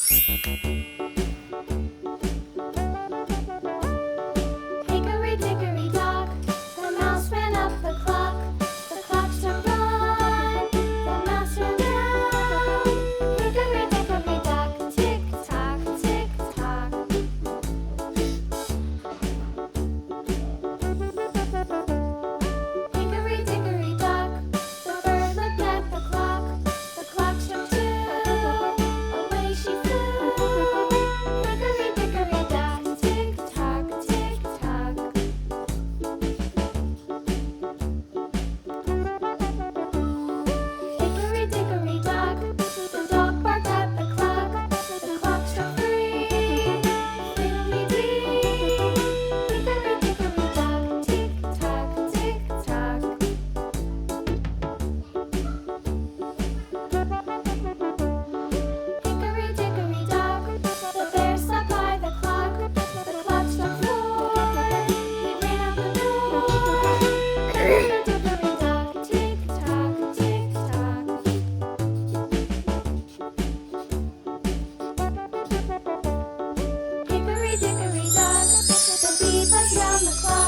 Hickory dickory dock, the mouse ran up the clock. The clock struck one, the mouse ran down. Hickory dickory dock, tick tock, tick tock. Hickory dickory dock, the bird looked at the clock. The clock struck two, away she flew. Hickory dickory dock, tick tock, tick tock. Hickory dickory dock, the dog barked at the clock. The clock struck three, fiddly-dee. Hickory dickory dock, tick tock, tick tock. Hickory dickory dock, the bear sat by the clock. The clock struck four, he ran out the door. Hickory dickory dock, tick tock, tick tock. Hickory dickory dock, the bee buzzed round the clock.